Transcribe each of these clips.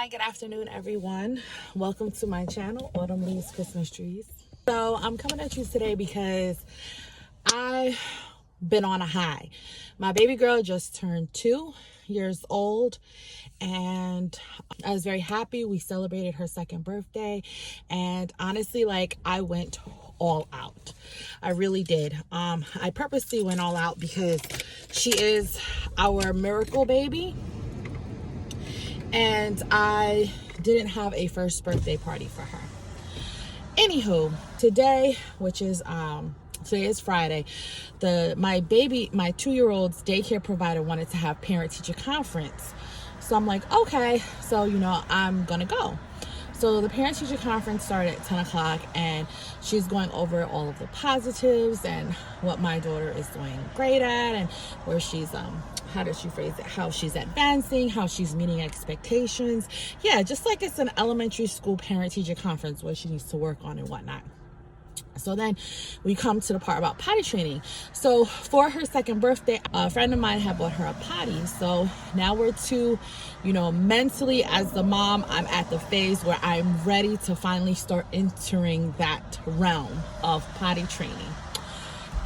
Hi, good afternoon, everyone. Welcome to my channel, Autumn Leaves Christmas Trees. So I'm coming at you today because I've been on a high. My baby girl just turned 2 years old, and I was very happy. We celebrated her second birthday, and honestly, I went all out. I really did. I purposely went all out because she is our miracle baby, and I didn't have a first birthday party for her. Anywho, today, today is Friday, my 2-year-old's daycare provider wanted to have parent-teacher conference. So I'm like, okay, so I'm gonna go. So the parent-teacher conference started at 10 o'clock, and she's going over all of the positives and what my daughter is doing great at, and where she's how does she phrase it? How she's advancing, how she's meeting expectations. Yeah, just like it's an elementary school parent-teacher conference, what she needs to work on and whatnot. So then we come to the part about potty training. So for her second birthday, a friend of mine had bought her a potty. So now we're mentally as the mom, I'm at the phase where I'm ready to finally start entering that realm of potty training.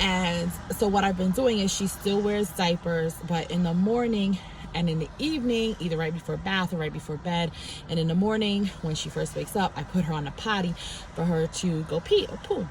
And so what I've been doing is she still wears diapers, but in the morning and in the evening, either right before bath or right before bed, and in the morning when she first wakes up, I put her on a potty for her to go pee or poo.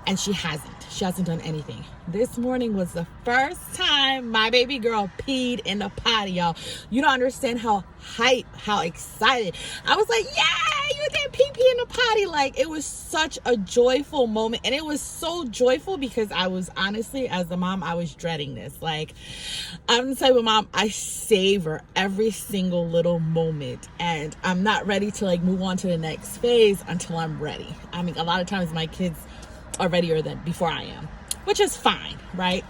And she hasn't done anything. This morning was the first time my baby girl peed in the potty, y'all. You don't understand how hype, how excited. I was like, yeah, you did pee in the potty. It was such a joyful moment. And it was so joyful because I was honestly, as a mom, I was dreading this. I'm the type of mom, I savor every single little moment. And I'm not ready to move on to the next phase until I'm ready. I mean, a lot of times my kids are readier than before I am, which is fine, right?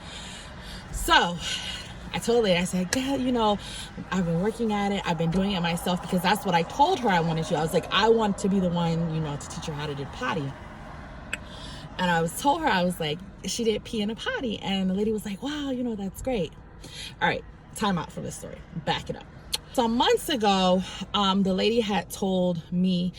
So I told her, I said, yeah, I've been working at it. I've been doing it myself because that's what I told her I wanted to. I was like, I want to be the one, to teach her how to do potty. And I told her, I was like, she did pee in a potty. And the lady was like, wow, that's great. All right, time out for this story. Back it up. Some months ago, the lady had told me,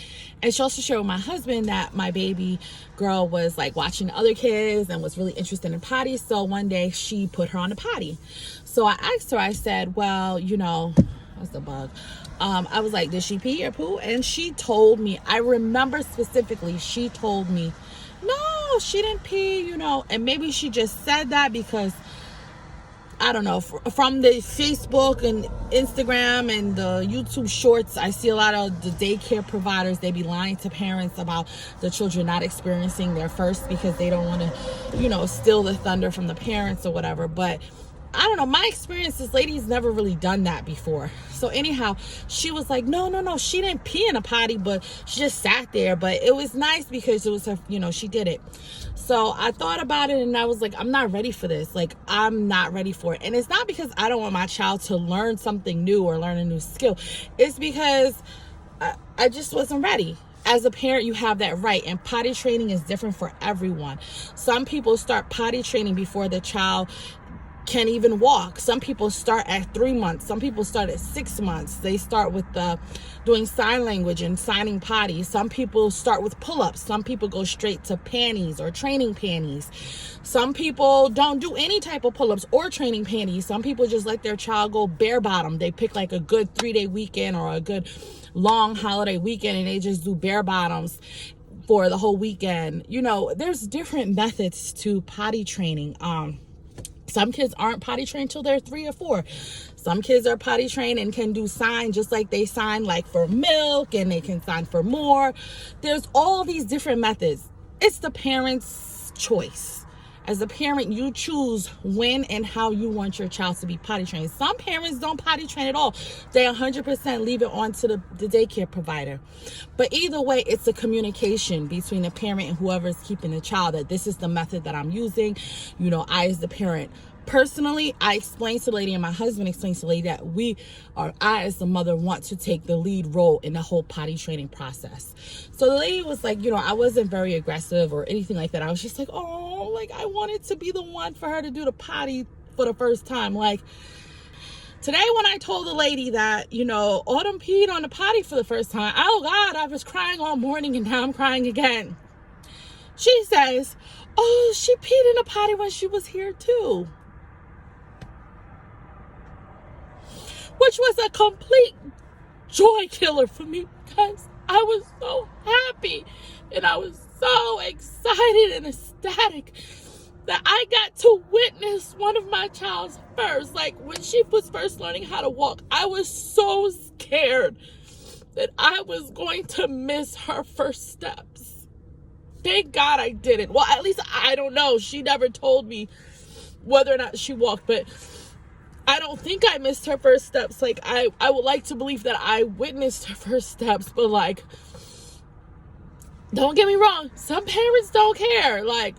and she also shared with my husband, that my baby girl was watching other kids and was really interested in potty. So one day she put her on a potty. So I asked her, I said, well, what's the bug? I was like, did she pee or poo? And she told me, I remember specifically, she told me, no, she didn't pee, and maybe she just said that because I don't know, from the Facebook and Instagram and the YouTube shorts, I see a lot of the daycare providers, they be lying to parents about the children not experiencing their first because they don't want to, steal the thunder from the parents or whatever. But I don't know, my experience, this lady's never really done that before. So anyhow, she was like, no, she didn't pee in a potty, but she just sat there. But it was nice because it was her, she did it. So I thought about it and I was like, I'm not ready for this. I'm not ready for it. And it's not because I don't want my child to learn something new or learn a new skill. It's because I just wasn't ready. As a parent, you have that right. And potty training is different for everyone. Some people start potty training before the child can't even walk. Some people start at 3 months. Some people start at 6 months. They start with doing sign language and signing potty. Some people start with pull-ups. Some people go straight to panties or training panties. Some people don't do any type of pull-ups or training panties. Some people just let their child go bare bottom. They pick a good 3-day weekend or a good long holiday weekend and they just do bare bottoms for the whole weekend. There's different methods to potty training. Some kids aren't potty trained till they're 3 or 4. Some kids are potty trained and can do sign just like they sign for milk, and they can sign for more. There's all these different methods. It's the parent's choice. As a parent, you choose when and how you want your child to be potty trained. Some parents don't potty train at all. They 100% leave it on to the daycare provider. But either way, it's a communication between the parent and whoever's keeping the child that this is the method that I'm using. I, as the parent, personally, I explained to the lady, and my husband explained to the lady, that I as the mother want to take the lead role in the whole potty training process. So the lady was like, I wasn't very aggressive or anything like that. I was just like, I wanted to be the one for her to do the potty for the first time. Today when I told the lady that, Autumn peed on the potty for the first time, oh God, I was crying all morning and now I'm crying again. She says, oh, she peed in the potty when she was here too. Which was a complete joy killer for me because I was so happy and I was so excited and ecstatic that I got to witness one of my child's first. Like when she was first learning how to walk, I was so scared that I was going to miss her first steps. Thank God I didn't. Well, at least I don't know. She never told me whether or not she walked, but I don't think I missed her first steps. Like I would like to believe that I witnessed her first steps, but like, don't get me wrong, some parents don't care. Like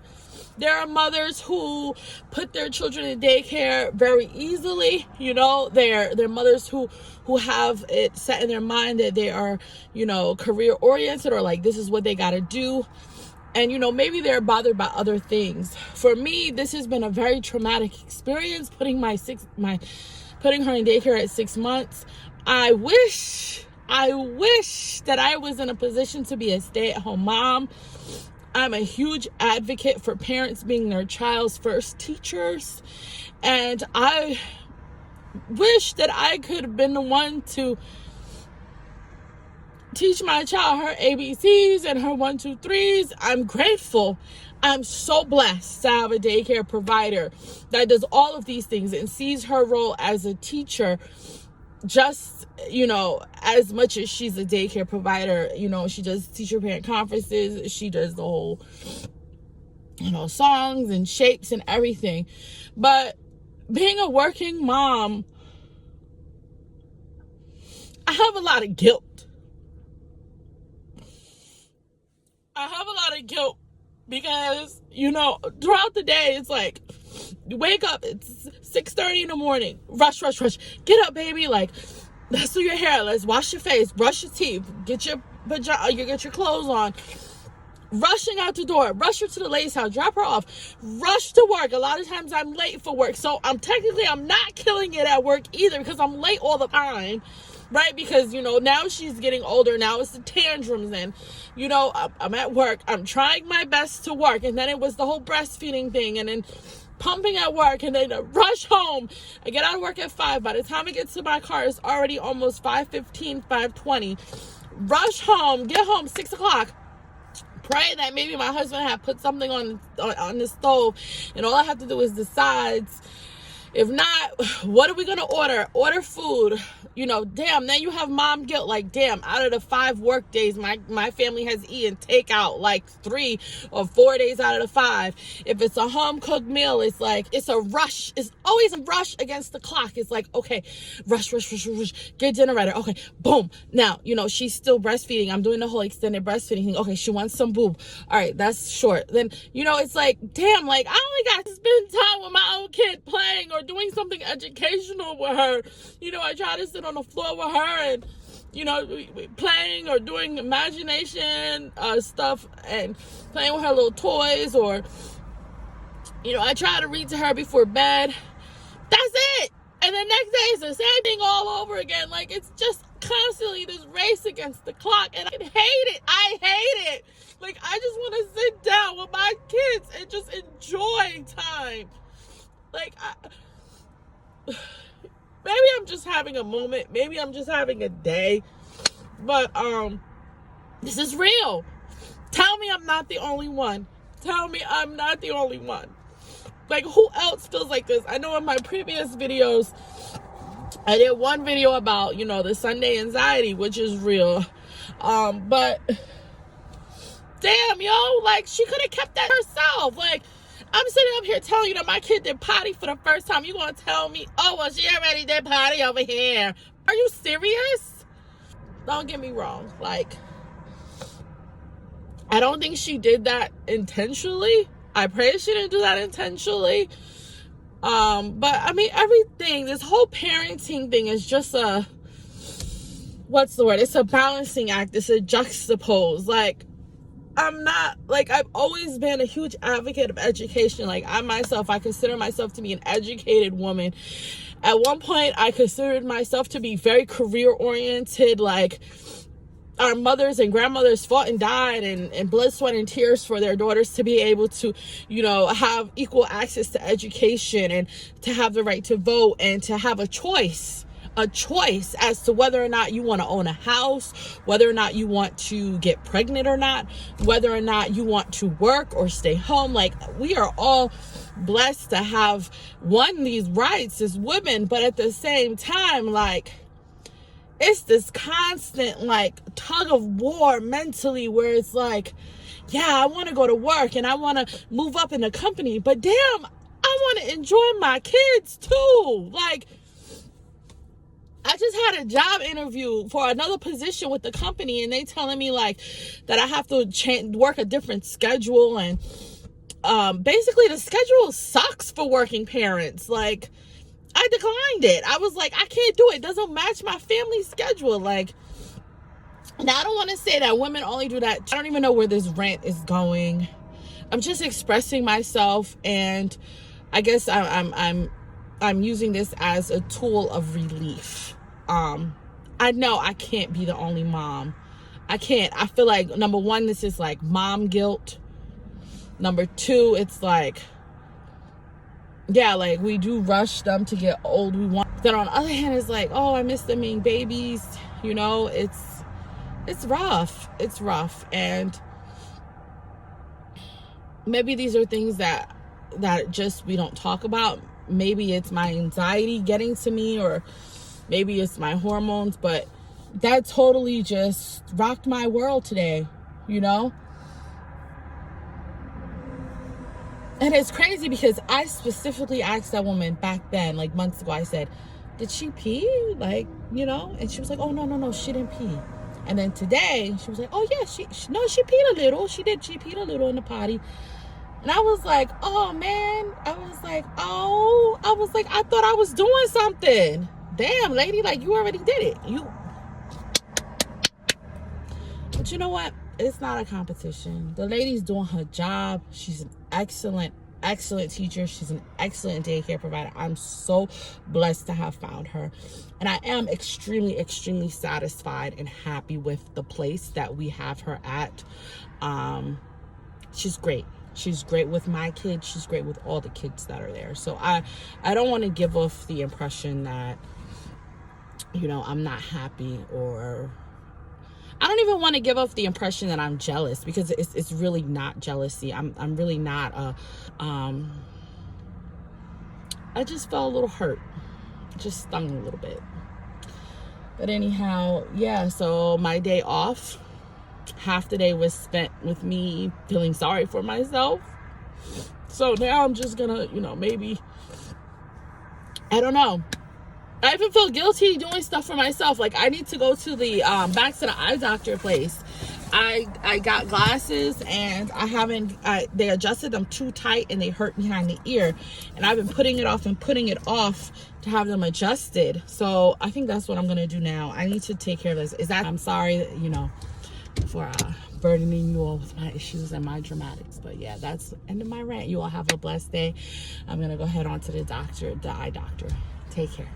there are mothers who put their children in daycare very easily. They're mothers who have it set in their mind that they are, career oriented, or like this is what they got to do. And, maybe they're bothered by other things. For me, this has been a very traumatic experience, putting her in daycare at 6 months. I wish that I was in a position to be a stay-at-home mom. I'm a huge advocate for parents being their child's first teachers. And I wish that I could have been the one to teach my child her ABCs and her 1, 2, 3s. I'm grateful. I'm so blessed to have a daycare provider that does all of these things and sees her role as a teacher just, as much as she's a daycare provider. She does teacher parent conferences. She does the whole, songs and shapes and everything. But being a working mom, I have a lot of guilt. Because, throughout the day, it's like, you wake up, it's 6:30 in the morning, rush, get up, baby, like, let's do your hair, let's wash your face, brush your teeth, get your clothes on, rushing out the door, rush her to the lady's house, drop her off, rush to work. A lot of times I'm late for work, so I'm not killing it at work either, because I'm late all the time. Right? Because, now she's getting older. Now it's the tantrums. And, I'm at work. I'm trying my best to work. And then it was the whole breastfeeding thing. And then pumping at work. And then rush home. I get out of work at 5. By the time I get to my car, it's already almost 5:15, 5:20. Rush home. Get home 6 o'clock. Pray that maybe my husband had put something on the stove. And all I have to do is decide. If not, what are we going to order? Order food. Damn, then you have mom guilt. Like, damn, out of the 5 work days, my family has eaten takeout like 3 or 4 days out of the 5. If it's a home cooked meal, it's like, it's a rush. It's always a rush against the clock. It's like, okay, rush, get dinner ready. Okay, boom. Now, she's still breastfeeding. I'm doing the whole extended breastfeeding thing. Okay, she wants some boob. All right, that's short. Then, it's like, damn, like, I only got to spend time with my own kid playing or doing something educational with her. I try to sit on the floor with her and, playing or doing imagination stuff and playing with her little toys, or, I try to read to her before bed. That's it. And the next day it's the same thing all over again. Like, it's just constantly this race against the clock, and I hate it. Like, I just want to sit down with my kids and just enjoy time. Like, maybe I'm just having a moment. Maybe I'm just having a day. But, this is real. Tell me I'm not the only one. Tell me I'm not the only one. Like, who else feels like this? I know in my previous videos, I did one video about, the Sunday anxiety, which is real. But, damn, like, she could have kept that herself. Like, I'm sitting up here telling you that my kid did potty for the first time. You gonna tell me, oh, well, she already did potty over here. Are you serious? Don't get me wrong. Like, I don't think she did that intentionally. I pray she didn't do that intentionally. But, I mean, everything, this whole parenting thing is just what's the word? It's a balancing act. It's a juxtapose. Like, I've always been a huge advocate of education. Like, I consider myself to be an educated woman. At one point, I considered myself to be very career oriented. Like, our mothers and grandmothers fought and died and blood, sweat, and tears for their daughters to be able to, have equal access to education and to have the right to vote and to have a choice as to whether or not you want to own a house, whether or not you want to get pregnant or not, whether or not you want to work or stay home. Like, we are all blessed to have these rights as women, but at the same time, like, it's this constant, like, tug of war mentally where it's like, yeah, I want to go to work and I want to move up in the company, but damn, I want to enjoy my kids too. Like, I just had a job interview for another position with the company, and they telling me, like, that I have to work a different schedule, and basically the schedule sucks for working parents. Like, I declined it. I was like, I can't do it. It doesn't match my family schedule. Like, now I don't want to say that women only do that. I don't even know where this rant is going. I'm just expressing myself, and I guess I'm using this as a tool of relief. I know I can't be the only mom. I can't. I feel like, number one, this is like mom guilt. Number two, it's like, yeah, like, we do rush them to get old. We want. Then on the other hand, it's like, oh, I miss them being babies. It's rough. It's rough. And maybe these are things that just we don't talk about. Maybe it's my anxiety getting to me, or maybe it's my hormones, but that totally just rocked my world today, And it's crazy because I specifically asked that woman back then, like months ago, I said, did she pee? Like, and she was like, oh, no, she didn't pee. And then today she was like, oh yeah, she peed a little. She peed a little in the potty. And I was like, oh man, I thought I was doing something. Damn, lady, like, you already did it. But you know what? It's not a competition. The lady's doing her job. She's an excellent teacher. She's an excellent daycare provider. I'm so blessed to have found her. And I am extremely, extremely satisfied and happy with the place that we have her at. She's great. She's great with my kids. She's great with all the kids that are there. So I don't want to give off the impression that, I'm not happy, or I don't even want to give off the impression that I'm jealous, because it's really not jealousy. I'm really not. I just felt a little hurt. Just stung a little bit. But anyhow, yeah, so my day off, half the day was spent with me feeling sorry for myself. So now I'm just gonna, maybe, I don't know. I even feel guilty doing stuff for myself. Like, I need to go to the back to the eye doctor place. I got glasses, and they adjusted them too tight, and they hurt behind the ear. And I've been putting it off to have them adjusted. So I think that's what I'm gonna do now. I need to take care of this. I'm sorry, for burdening you all with my issues and my dramatics. But yeah, that's the end of my rant. You all have a blessed day. I'm gonna go head on to the eye doctor. Take care.